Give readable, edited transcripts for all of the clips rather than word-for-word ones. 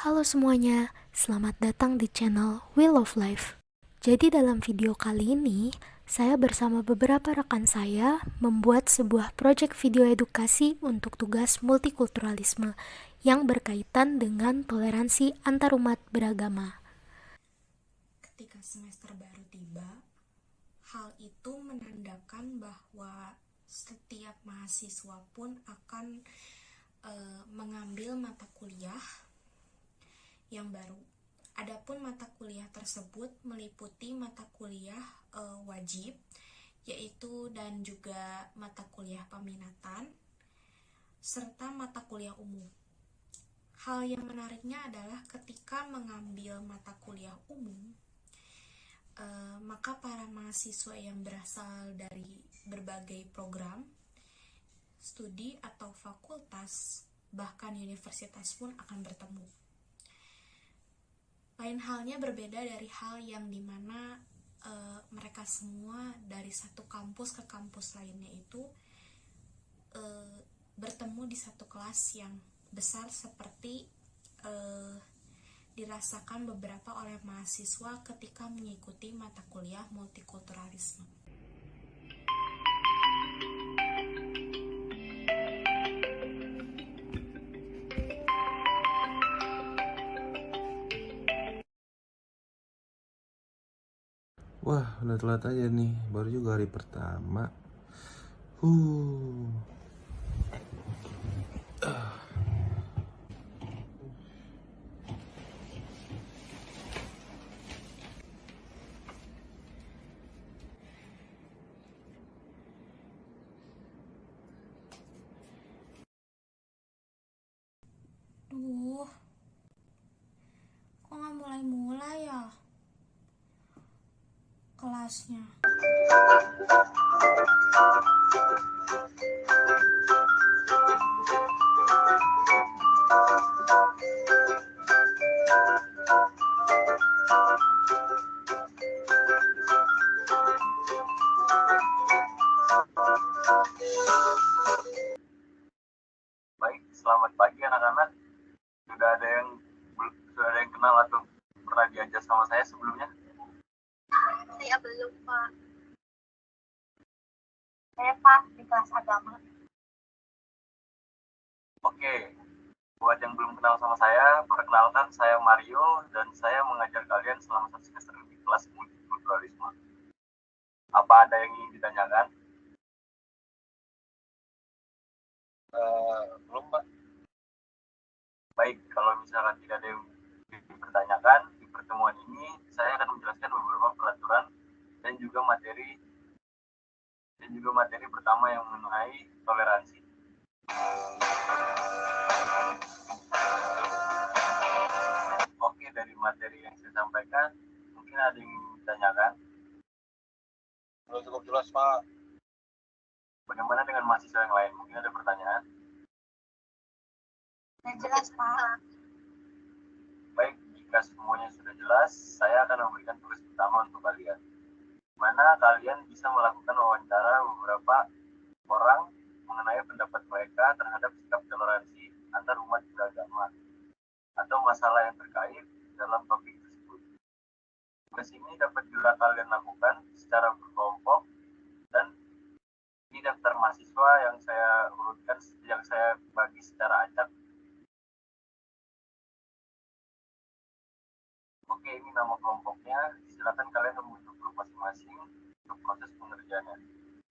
Halo semuanya, selamat datang di channel Wheel of Life. Jadi dalam video kali ini, saya bersama beberapa rekan saya membuat sebuah proyek video edukasi untuk tugas multikulturalisme yang berkaitan dengan toleransi antarumat beragama. Ketika semester baru tiba, hal itu menandakan bahwa setiap mahasiswa pun akan mengambil mata kuliah yang baru. Adapun mata kuliah tersebut meliputi mata kuliah wajib, yaitu dan juga mata kuliah peminatan, serta mata kuliah umum. Hal yang menariknya adalah ketika mengambil mata kuliah umum, maka para mahasiswa yang berasal dari berbagai program studi atau fakultas, bahkan universitas pun akan bertemu. Lain halnya berbeda dari hal yang dimana mereka semua dari satu kampus ke kampus lainnya itu bertemu di satu kelas yang besar seperti dirasakan beberapa oleh mahasiswa ketika mengikuti mata kuliah multikulturalisme. Wah, udah telat aja nih. Baru juga hari pertama. Huh. Duh, kok nggak mulai-mulai ya kelasnya? Baik, selamat pagi anak-anak. Sudah ada yang kenal atau pernah diajar sama saya sebelumnya? Saya belum, Pak. Saya Pak di kelas agama. Oke. Buat yang belum kenal sama saya, perkenalkan saya Mario dan saya mengajar kalian selama 1 semester di kelas multikulturalisme. Apa ada yang ingin ditanyakan? Belum, Pak. Baik, kalau misalkan tidak ada yang dipertanyakan, di pertemuan ini saya akan menjelaskan beberapa peraturan dan juga materi pertama yang mengenai toleransi. Oke, dari materi yang saya sampaikan, mungkin ada yang ditanyakan. Sudah cukup jelas, Pak. Bagaimana dengan mahasiswa yang lain? Mungkin ada pertanyaan. Yang jelas, Pak. Baik, jika semuanya sudah jelas, saya akan memberikan tugas pertama untuk kalian. Di mana kalian bisa melakukan wawancara beberapa orang mengenai pendapat mereka terhadap sikap toleransi antar umat beragama atau masalah yang terkait dalam topik tersebut. Tugas ini dapat juga kalian lakukan secara berkelompok dan di daftar mahasiswa yang saya urutkan, yang saya bagi secara acak. Oke, ini nama kelompoknya. Silakan kalian membentuk grup masing-masing untuk proses pengerjaannya.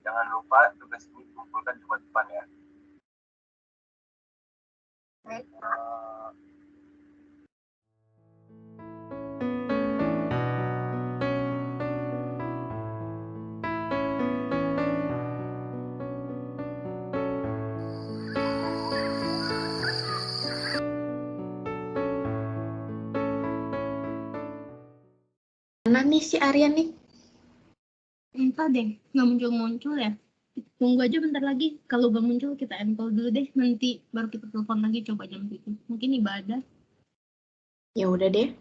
Jangan lupa tugas ini dikumpulkan di depan ya. Baik. Mana nih si Aryan nih? Entah deh, nggak muncul-muncul ya. Tunggu aja bentar lagi. Kalau nggak muncul, kita empol dulu deh. Nanti baru kita telepon lagi, coba jam itu. Mungkin ibadah. Ya udah deh.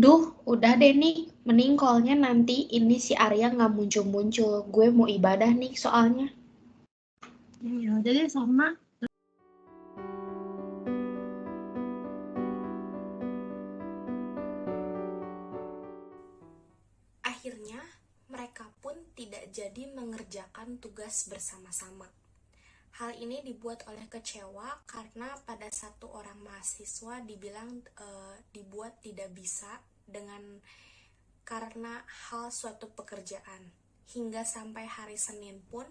Duh, udah deh nih. Mending call-nya nanti ini si Arya nggak muncul-muncul. Gue mau ibadah nih soalnya. Ya udah deh, sama. Akhirnya, mereka pun tidak jadi mengerjakan tugas bersama-sama. Hal ini dibuat oleh kecewa karena pada satu orang mahasiswa dibilang dibuat tidak bisa karena hal suatu pekerjaan. Hingga sampai hari Senin pun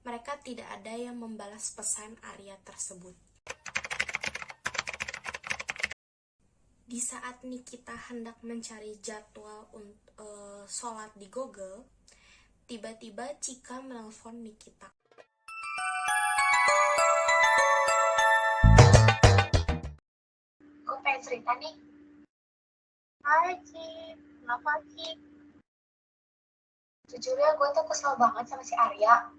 mereka tidak ada yang membalas pesan Arya tersebut. Di saat Nikita hendak mencari jadwal sholat di Google, tiba-tiba Cika menelpon Nikita. Gue pengen cerita nih. Hai Cik, kenapa Cik? Jujurnya gue tuh kesel banget sama si Arya.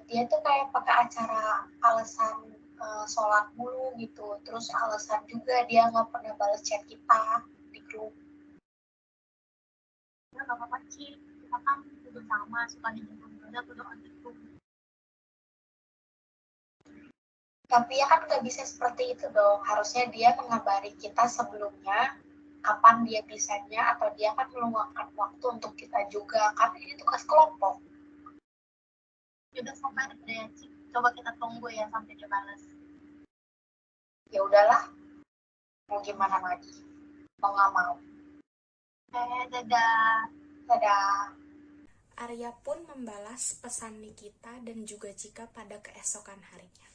Dia tuh kayak pakai acara alasan sholat mulu gitu. Terus alasan juga dia nggak pernah balas chat kita di grup. Ya nggak apa-apa Cik, kita kan udah sama suka dijemput doa gitu. Tapi ya kan nggak bisa seperti itu dong. Harusnya dia mengabari kita sebelumnya kapan dia bisanya, atau dia kan meluangkan waktu untuk kita juga. Kan ini tugas kelompok. Udah sampai deh, Cik. Coba kita tunggu ya sampai dia balas. Ya udahlah. Mau gimana lagi? Mau nggak mau. Dadah. Dadah. Arya pun membalas pesan Nikita dan juga Cika pada keesokan harinya.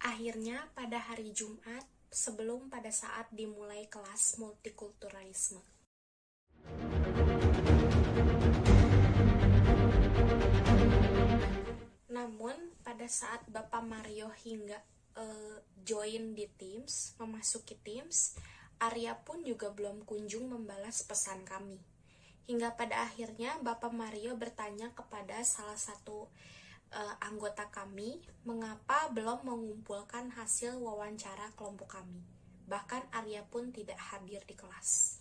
Akhirnya pada hari Jumat, sebelum pada saat dimulai kelas multikulturalisme. Namun, pada saat Bapak Mario hingga join di Teams, memasuki Teams, Arya pun juga belum kunjung membalas pesan kami. Hingga pada akhirnya Bapak Mario bertanya kepada salah satu anggota kami, mengapa belum mengumpulkan hasil wawancara kelompok kami. Bahkan Arya pun tidak hadir di kelas.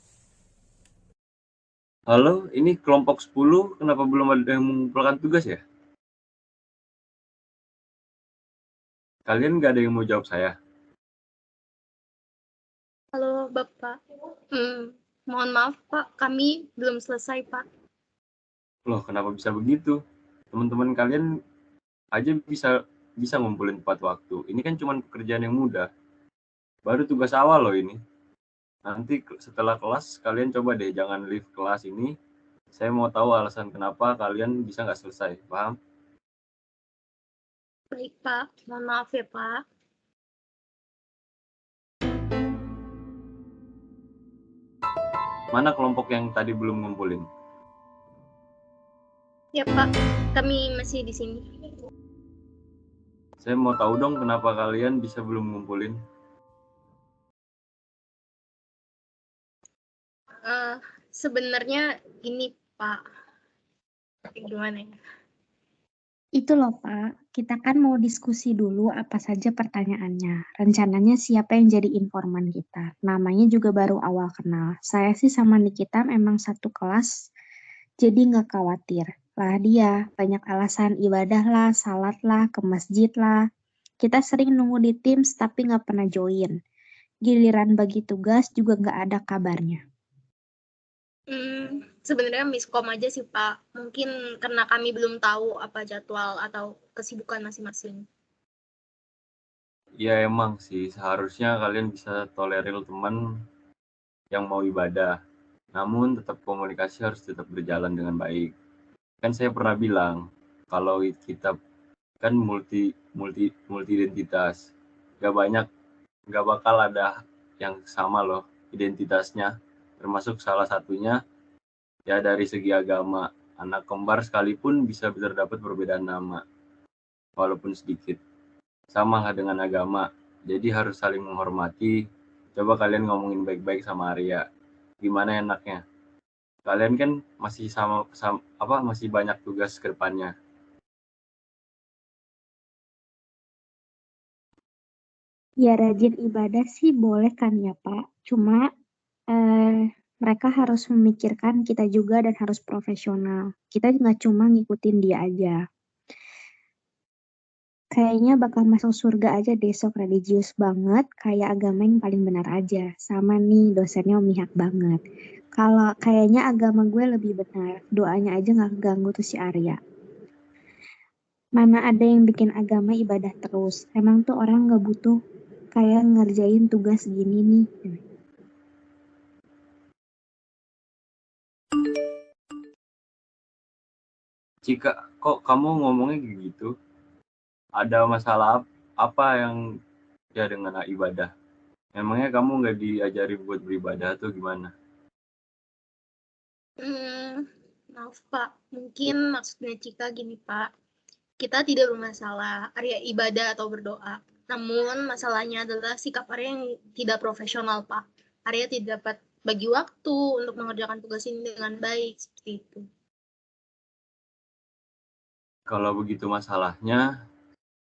Halo, ini kelompok 10, kenapa belum ada yang mengumpulkan tugas ya? Kalian nggak ada yang mau jawab saya? Halo Bapak. Mohon maaf Pak, kami belum selesai Pak. Loh, kenapa bisa begitu? Teman-teman kalian aja bisa ngumpulin tepat waktu. Ini kan cuma pekerjaan yang mudah. Baru tugas awal loh ini. Nanti setelah kelas, kalian coba deh jangan leave kelas ini. Saya mau tahu alasan kenapa kalian bisa nggak selesai. Paham? Baik Pak, mohon maaf ya Pak. Mana kelompok yang tadi belum ngumpulin? Ya Pak, kami masih di sini. Saya mau tahu dong kenapa kalian bisa belum ngumpulin. Sebenarnya ini Pak, gimana ya? Itu loh Pak, kita kan mau diskusi dulu apa saja pertanyaannya. Rencananya siapa yang jadi informan kita. Namanya juga baru awal kenal. Saya sih sama Nikita memang satu kelas, jadi nggak khawatir. Lah dia, banyak alasan ibadah lah, salat lah, ke masjid lah. Kita sering nunggu di Teams tapi nggak pernah join. Giliran bagi tugas juga nggak ada kabarnya. Sebenarnya miskom aja sih Pak. Mungkin karena kami belum tahu apa jadwal atau kesibukan masing-masing. Ya emang sih, seharusnya kalian bisa tolerir teman yang mau ibadah. Namun tetap komunikasi harus tetap berjalan dengan baik. Kan saya pernah bilang, kalau kita kan multi identitas. Gak bakal ada yang sama loh identitasnya. Termasuk salah satunya ya dari segi agama Anak kembar sekalipun bisa terdapat perbedaan nama, walaupun sedikit. Sama dengan agama, jadi harus saling menghormati. Coba kalian ngomongin baik-baik sama Arya. Gimana enaknya? Kalian kan masih masih banyak tugas ke depannya. Ya rajin ibadah sih boleh kan ya Pak. Cuma mereka harus memikirkan kita juga dan harus profesional. Kita nggak cuma ngikutin dia aja. Kayaknya bakal masuk surga aja besok religius banget, kayak agama yang paling benar aja. Sama nih dosennya memihak banget. Kalau kayaknya agama gue lebih benar, doanya aja nggak keganggu tuh si Arya. Mana ada yang bikin agama ibadah terus. Emang tuh orang nggak butuh kayak ngerjain tugas gini nih. Cika, kok kamu ngomongnya gitu? Ada masalah apa yang ya dengan ibadah? Emangnya kamu nggak diajari buat beribadah atau gimana? Maaf Pak, mungkin maksudnya Cika gini Pak. Kita tidak bermasalah Arya ibadah atau berdoa. Namun masalahnya adalah sikap Arya yang tidak profesional Pak. Arya tidak dapat bagi waktu untuk mengerjakan tugas ini dengan baik, seperti itu. Kalau begitu masalahnya,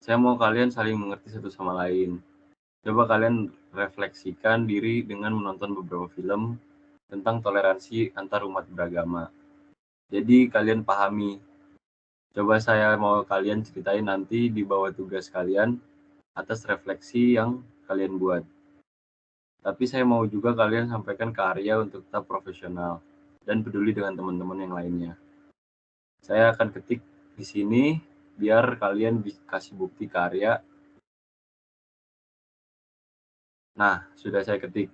saya mau kalian saling mengerti satu sama lain. Coba kalian refleksikan diri dengan menonton beberapa film tentang toleransi antar umat beragama. Jadi kalian pahami. Coba saya mau kalian ceritain nanti di bawah tugas kalian atas refleksi yang kalian buat. Tapi saya mau juga kalian sampaikan ke Arya untuk tetap profesional dan peduli dengan teman-teman yang lainnya. Saya akan ketik di sini biar kalian bisa kasih bukti ke Arya. Nah, sudah saya ketik.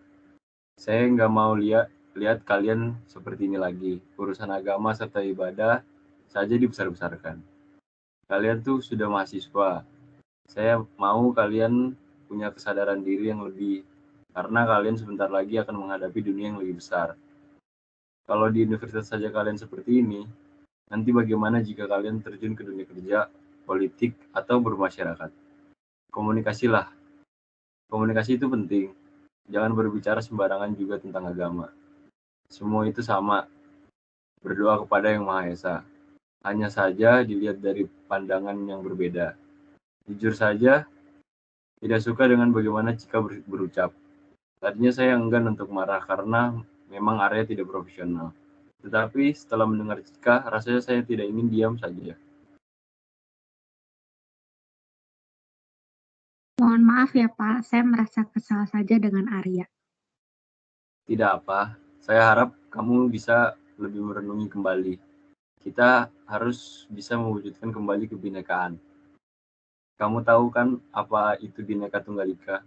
Saya nggak mau lihat kalian seperti ini lagi. Urusan agama serta ibadah saja dibesar-besarkan. Kalian tuh sudah mahasiswa. Saya mau kalian punya kesadaran diri yang lebih, karena kalian sebentar lagi akan menghadapi dunia yang lebih besar. Kalau di universitas saja kalian seperti ini, nanti bagaimana jika kalian terjun ke dunia kerja, politik, atau bermasyarakat? Komunikasilah. Komunikasi itu penting. Jangan berbicara sembarangan juga tentang agama. Semua itu sama, berdoa kepada Yang Maha Esa. Hanya saja dilihat dari pandangan yang berbeda. Jujur saja, tidak suka dengan bagaimana Cika berucap. Tadinya saya enggan untuk marah karena memang Arya tidak profesional. Tetapi setelah mendengar Cika, rasanya saya tidak ingin diam saja. Mohon maaf ya Pak, saya merasa kesal saja dengan Arya. Tidak apa, saya harap kamu bisa lebih merenungi kembali. Kita harus bisa mewujudkan kembali kebinekaan. Kamu tahu kan apa itu Bhinneka Tunggal Ika?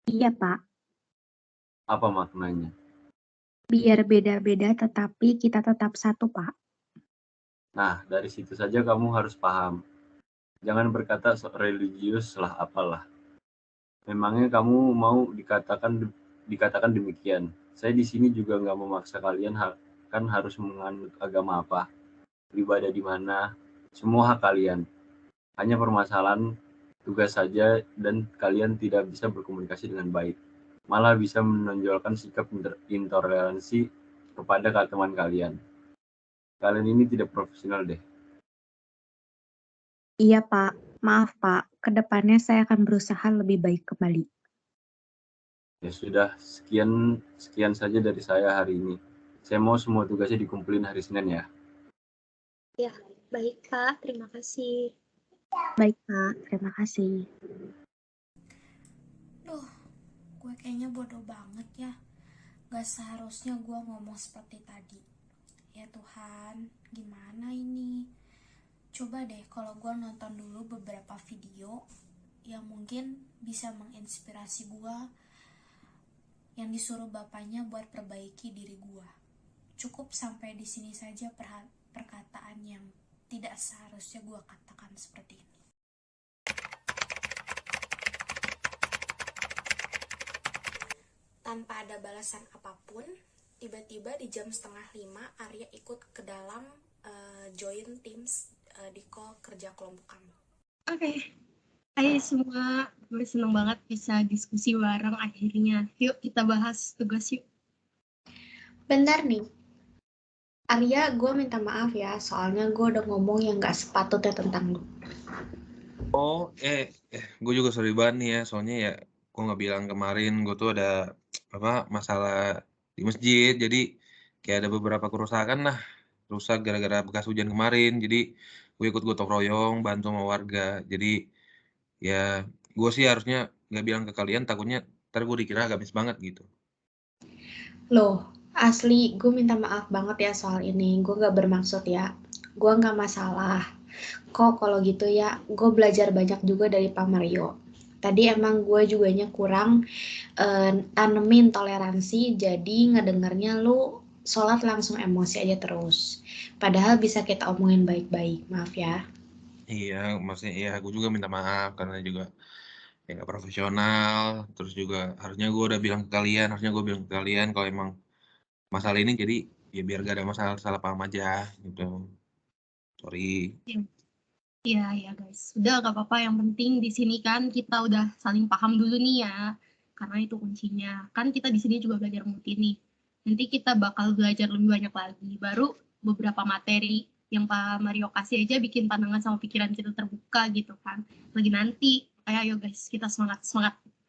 Iya Pak, Apa maknanya? biar beda-beda tetapi kita tetap satu Pak. Nah, dari situ saja kamu harus paham. Jangan berkata religius lah apalah. Memangnya kamu mau dikatakan demikian? Saya di sini juga nggak memaksa kalian kan harus menganut agama apa, beribadah di mana, semua hak kalian. Hanya permasalahan tugas saja dan kalian tidak bisa berkomunikasi dengan baik. Malah bisa menonjolkan sikap intoleransi kepada teman kalian. Kalian ini tidak profesional deh. Iya Pak, maaf Pak, kedepannya saya akan berusaha lebih baik kembali. Ya sudah, sekian saja dari saya hari ini. Saya mau semua tugasnya dikumpulin hari Senin ya. Ya, baik Pak, terima kasih. Baik Pak, terima kasih. Duh, gue kayaknya bodoh banget ya. Gak seharusnya gue ngomong seperti tadi. Ya Tuhan, gimana ini? Coba deh kalau gue nonton dulu beberapa video yang mungkin bisa menginspirasi gue, yang disuruh bapaknya buat perbaiki diri gue. Cukup sampai di sini saja perkataan yang tidak seharusnya gue katakan seperti ini. Tanpa ada balasan apapun, tiba-tiba di jam 4:30 Arya ikut ke dalam join Teams di call kerja kelompok kami. Oke. Hai semua, gue seneng banget bisa diskusi bareng akhirnya. Yuk kita bahas tugas yuk. Bentar nih, Arya, gue minta maaf ya, soalnya gue udah ngomong yang gak sepatutnya tentang lu. Oh, gue juga sorry banget nih ya, soalnya ya gue nggak bilang kemarin gue tuh ada masalah di masjid, jadi kayak ada beberapa kerusakan lah, rusak gara-gara bekas hujan kemarin, jadi gue ikut gotong royong, bantu sama warga, jadi ya gue sih harusnya nggak bilang ke kalian, takutnya ntar gue dikira agamis banget gitu. Loh, asli gue minta maaf banget ya soal ini, gue gak bermaksud ya, gue gak masalah. Kok kalau gitu ya, gue belajar banyak juga dari Pak Mario. Tadi emang gue juganya kurang tanemin toleransi, jadi ngedengernya lu sholat langsung emosi aja terus. Padahal bisa kita omongin baik-baik, maaf ya. Iya, maksudnya ya gue juga minta maaf karena juga ya nggak profesional, terus juga harusnya gue udah bilang ke kalian, harusnya gue bilang ke kalian kalau emang masalah ini, jadi ya biar gak ada masalah salah paham aja gitu. Sorry. Iya guys, udah gak apa-apa, yang penting di sini kan kita udah saling paham dulu nih ya, karena itu kuncinya. Kan kita di sini juga belajar multi nih. Nanti kita bakal belajar lebih banyak lagi. Baru beberapa materi yang Pak Mario kasih aja bikin pandangan sama pikiran kita terbuka gitu kan. Lagi nanti, ayo guys, kita semangat.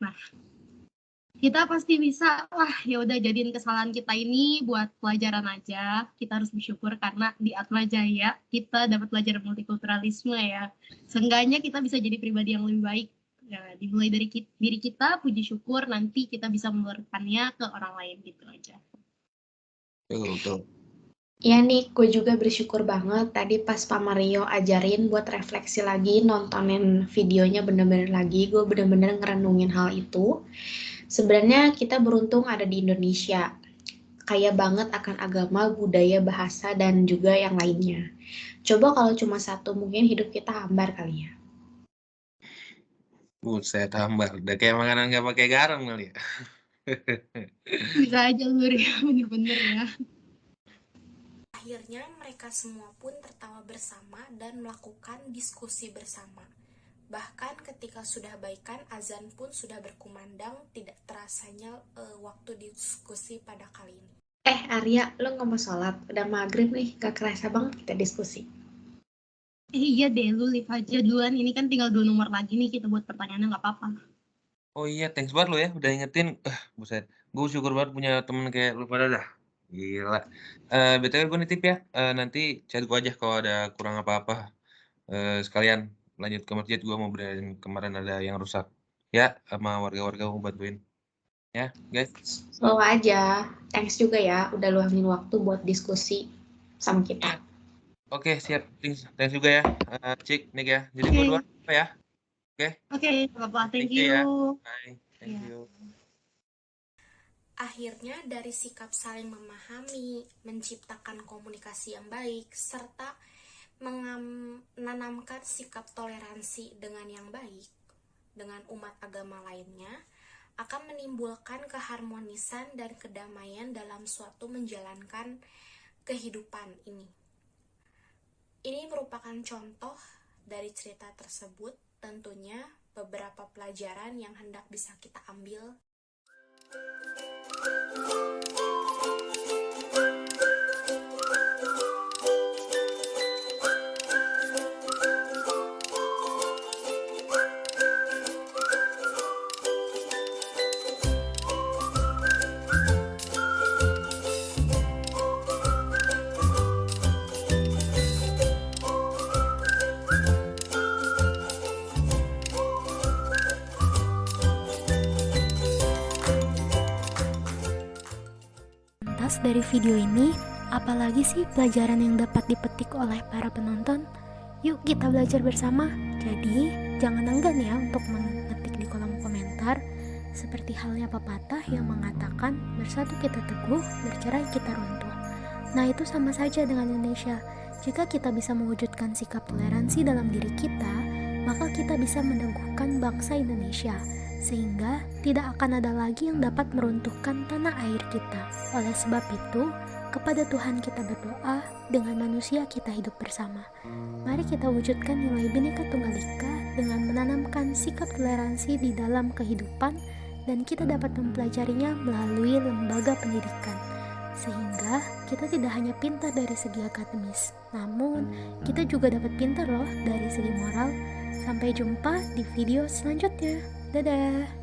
Nah, kita pasti bisa lah, ya udah jadiin kesalahan kita ini buat pelajaran aja. Kita harus bersyukur karena di Atma Jaya kita dapat belajar multikulturalisme ya. Seenggaknya kita bisa jadi pribadi yang lebih baik. Nah, dimulai dari diri kita, puji syukur, nanti kita bisa menularkannya ke orang lain gitu aja. Betul. Ya nih, gue juga bersyukur banget tadi pas Pak Mario ajarin buat refleksi lagi, nontonin videonya bener-bener lagi, gue bener-bener ngerenungin hal itu. Sebenarnya kita beruntung ada di Indonesia, kaya banget akan agama, budaya, bahasa, dan juga yang lainnya. Coba kalau cuma satu, mungkin hidup kita hambar kali ya. Buset, hambar. Udah kayak makanan nggak pakai garam kali ya. Bisa aja Lur ya, bener-bener ya. Akhirnya mereka semua pun tertawa bersama dan melakukan diskusi bersama. Bahkan ketika sudah baikan, azan pun sudah berkumandang, tidak terasanya waktu diskusi pada kali ini. Arya, lo nggak mau sholat? Udah maghrib nih, gak kerasa banget kita diskusi. Iya deh, lu live aja duluan. Ini kan tinggal 2 nomor lagi nih, kita buat pertanyaannya nggak apa-apa. Oh iya, thanks banget lo ya udah ingetin. Buset. Gue syukur banget punya temen kayak lu pada dah. Gila. BTW gue nitip ya. Nanti chat gue aja kalau ada kurang apa-apa. Sekalian lanjut ke masjid, gue mau benerin kemarin ada yang rusak. Ya, sama warga-warga mau bantuin. Ya, guys. Slow aja. Thanks juga ya, udah luangin waktu buat diskusi sama kita. Oke, siap. Thanks juga ya, Cik, Nick ya. Jadi gue duluan apa ya? Oke, apa-apa. Thank you you. ya. Bye. Thank you. Akhirnya dari sikap saling memahami, menciptakan komunikasi yang baik, serta menanamkan sikap toleransi dengan yang baik dengan umat agama lainnya, akan menimbulkan keharmonisan dan kedamaian dalam suatu menjalankan kehidupan ini. Ini merupakan contoh dari cerita tersebut, tentunya beberapa pelajaran yang hendak bisa kita ambil. Dari video ini, apalagi sih pelajaran yang dapat dipetik oleh para penonton? Yuk kita belajar bersama. Jadi, jangan enggan ya untuk mengetik di kolom komentar, seperti halnya pepatah yang mengatakan, bersatu kita teguh, bercerai kita runtuh. Nah, itu sama saja dengan Indonesia. Jika kita bisa mewujudkan sikap toleransi dalam diri kita, maka kita bisa meneguhkan bangsa Indonesia. sehingga tidak akan ada lagi yang dapat meruntuhkan tanah air kita. Oleh sebab itu, kepada Tuhan kita berdoa, dengan manusia kita hidup bersama. Mari kita wujudkan nilai Bhinneka Tunggal Ika dengan menanamkan sikap toleransi di dalam kehidupan, dan kita dapat mempelajarinya melalui lembaga pendidikan. Sehingga kita tidak hanya pintar dari segi akademis, namun kita juga dapat pintar loh dari segi moral. Sampai jumpa di video selanjutnya. Dadah!